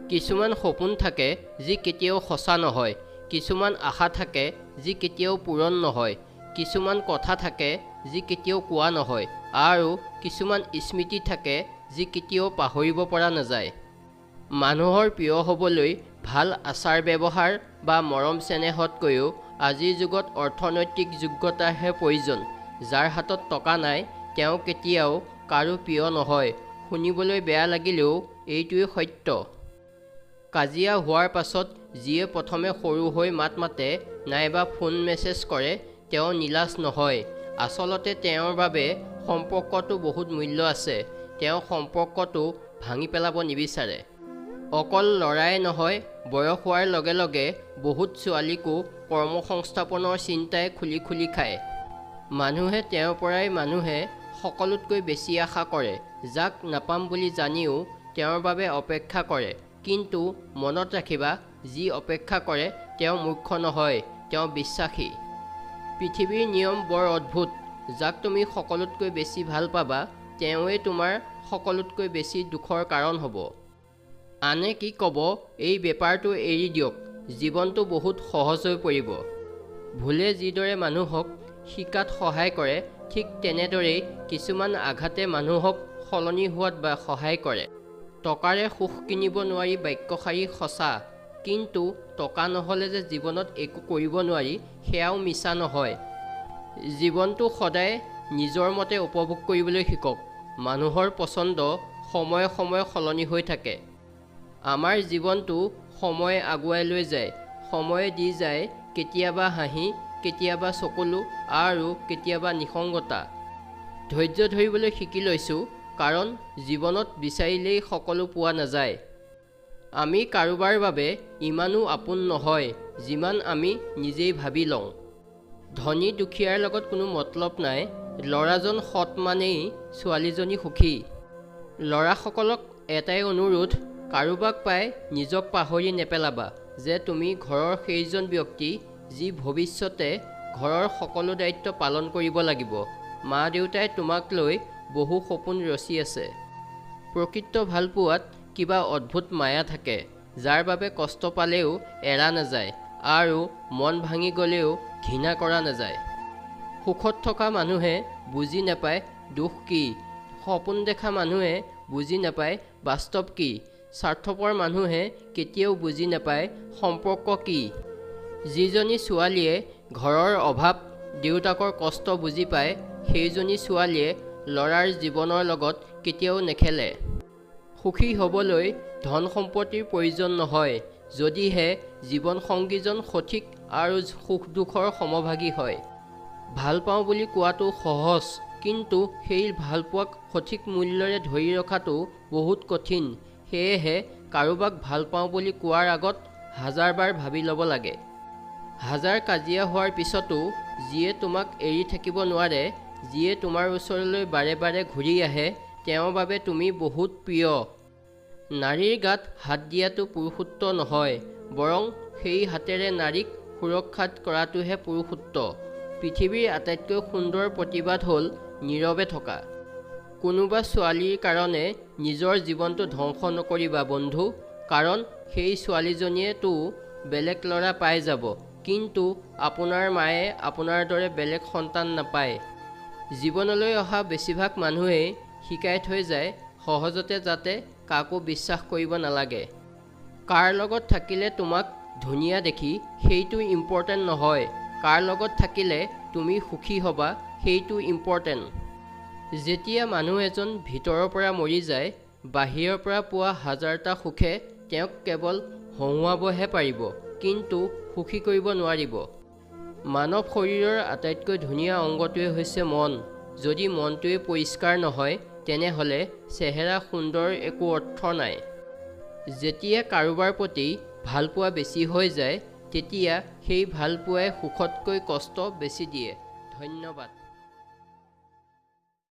কিছুমান সপোন থাকে যি কেতিয়াও সঁচা নহয়, কিছুমান আশা থাকে যি কেতিয়াও পূৰণ নহয়, কিছুমান কথা থাকে যি কেতিয়াও কোৱা নহয়, আৰু কিছুমান স্মৃতি থাকে যি কেতিয়াও পাহৰিব পৰা নাযায়। মানুহৰ প্ৰিয় হ'বলৈ ভাল আচাৰ ব্যৱহাৰ বা মৰম চেনেহতকৈও আজিৰ যুগত অৰ্থনৈতিক যোগ্যতাৰহে প্ৰয়োজন। যাৰ হাতত টকা নাই তেওঁ কেতিয়াও কাৰো প্ৰিয় নহয়। শুনিবলৈ বেয়া লাগিলেও এইটোৱেই সত্য। কাজিয়া হোৱাৰ পাছত যিয়ে প্ৰথমে সৰু হৈ মাত মাতে নাইবা ফোন মেছেজ কৰে তেওঁ নিলাজ নহয়। আচলতে তেওঁৰ বাবে সম্পৰ্কটো বহুত মূল্য আছে। তেওঁ সম্পৰ্কটো ভাঙি পেলাব নিবিচাৰে। অকল ল'ৰাই নহয়, বয়স হোৱাৰ লগে লগে বহুত ছোৱালীকো কৰ্মসংস্থাপনৰ চিন্তাই খুলি খুলি খায়। মানুহে তেওঁৰ পৰাই সকলোতকৈ বেছি আশা কৰে। যাক নাপাম বুলি জানিও তেওঁৰ বাবে অপেক্ষা কৰে। কিন্তু মনত ৰাখিবা, যি অপেক্ষা কৰে তেওঁ মূৰ্খ নহয়, তেওঁ বিশ্বাসী। পৃথিৱীৰ নিয়ম বৰ অদ্ভুত। যাক তুমি সকলোতকৈ বেছি ভাল পাবা তেওঁৱেই তোমাৰ সকলোতকৈ বেছি দুখৰ কাৰণ হ'ব। আনে কি ক'ব এই বেপাৰটো এৰি দিয়ক, জীৱনটো বহুত সহজ হৈ পৰিব। ভুলে যিদৰে মানুহক শিকাত সহায় কৰে ঠিক তেনেদৰেই কিছুমান আঘাতে মানুহক সলনি হোৱাত সহায় কৰে। টকাৰে সুখ কিনিব নোৱাৰি বাক্যশাৰী সঁচা, কিন্তু টকা নহ'লে যে জীৱনত একো কৰিব নোৱাৰি সেয়াও মিছা নহয়। জীৱনটো সদায় নিজৰ মতে উপভোগ কৰিবলৈ শিকক। মানুহৰ পচন্দ সময়ে সময়ে সলনি হৈ থাকে। আমাৰ জীৱনটো সময় আগুৱাই লৈ যায়, সময়ে দি যায় কেতিয়াবা হাঁহি, কেতিয়াবা চকুলো আৰু কেতিয়াবা নিসংগতা। ধৈৰ্য ধৰিবলৈ শিকি লৈছোঁ, কাৰণ জীৱনত বিচাৰিলেই সকলো পোৱা নাযায়। আমি কাৰোবাৰ বাবে ইমানো আপোন নহয় যিমান আমি নিজেই ভাবি লওঁ। ধনী দুখীয়াৰ লগত কোনো মতলব নাই, ল'ৰাজন সৎ মানেই ছোৱালীজনী সুখী। ল'ৰাসকলক এটাই অনুৰোধ, কাৰোবাক পাই নিজক পাহৰি নেপেলাবা যে তুমি ঘৰৰ সেইজন ব্যক্তি যি ভৱিষ্যতে ঘৰৰ সকলো দায়িত্ব পালন কৰিব লাগিব। মা দেউতাই তোমাক লৈ বহু সপোন ৰচি আছে। প্ৰকৃত ভালপোৱাত কিবা অদ্ভুত মায়া থাকে, যাৰ বাবে কষ্ট পালেও এৰা নাযায় আৰু মন ভাঙি গ'লেও ঘৃণা কৰা নাযায়। সুখত থকা মানুহে বুজি নাপায় দুখ কি, সপোন দেখা মানুহে বুজি নাপায় বাস্তৱ কি, স্বাৰ্থপৰ মানুহে কেতিয়াও বুজি নাপায় সম্পৰ্ক কি। যিজনী ছোৱালীয়ে ঘৰৰ অভাৱ, দেউতাকৰ কষ্ট বুজি পায় সেইজনী ছোৱালীয়ে ল'ৰাৰ জীৱনৰ লগত কেতিয়াও নেখেলে। সুখী হ'বলৈ ধন সম্পত্তিৰ প্ৰয়োজন নহয়, যদিহে জীৱনসংগীজন সঠিক আৰু সুখ দুখৰ সমভাগী হয়। ভাল পাওঁ বুলি কোৱাটো সহজ, কিন্তু সেই ভালপোৱাক সঠিক মূল্যৰে ধৰি ৰখাটো বহুত কঠিন। সেয়েহে কাৰোবাক ভাল পাওঁ বুলি কোৱাৰ আগত হাজাৰবাৰ ভাবি ল'ব লাগে। হাজাৰ কাজিয়া হোৱাৰ পিছতো যিয়ে তোমাক এৰি থাকিব নোৱাৰে, যিয়ে তোমাৰ ওচৰলৈ বাৰে বাৰে ঘূৰি আহে, তেওঁৰ বাবে তুমি বহুত প্ৰিয়। নাৰীৰ গাত হাত দিয়াটো পুৰুষত্ব নহয়, বৰং সেই হাতেৰে নাৰীক সুৰক্ষা কৰাটোহে পুৰুষত্ব। পৃথিৱীৰ আটাইতকৈ সুন্দৰ প্ৰতিবাদ হ'ল নীৰৱে থকা। কোনোবা ছোৱালীৰ কাৰণে নিজৰ জীৱনটো ধ্বংস নকৰিবা বন্ধু, কাৰণ সেই ছোৱালীজনীয়েতো বেলেগ ল'ৰা পাই যাব, কিন্তু আপোনাৰ মায়ে আপোনাৰ দৰে বেলেগ সন্তান নাপায়। জীৱনলৈ অহা বেছিভাগ মানুহেই শিকাই থৈ যায় সহজতে যাতে কাকো বিশ্বাস কৰিব নালাগে। কাৰ লগত থাকিলে তোমাক ধুনীয়া দেখি সেইটো ইম্পৰ্টেণ্ট নহয়, কাৰ লগত থাকিলে তুমি সুখী হ'বা সেইটো ইম্পৰ্টেণ্ট। যেতিয়া মানুহ এজন ভিতৰৰ পৰা মৰি যায়, বাহিৰৰ পৰা পোৱা হাজাৰটা সুখে তেওঁক কেৱল হহুৱাবহে পাৰিব, কিন্তু সুখী কৰিব নোৱাৰিব। মানৱ শৰীৰৰ আটাইতকৈ ধুনীয়া অংগটোৱে হৈছে মন। যদি মনটোৱে পৰিষ্কাৰ নহয় তেনেহ'লে চেহেৰা সুন্দৰ একো অৰ্থ নাই। যেতিয়া কাৰোবাৰ প্ৰতি ভালপোৱা বেছি হৈ যায়, তেতিয়া সেই ভালপোৱাই সুখতকৈ কষ্ট বেছি দিয়ে। ধন্যবাদ।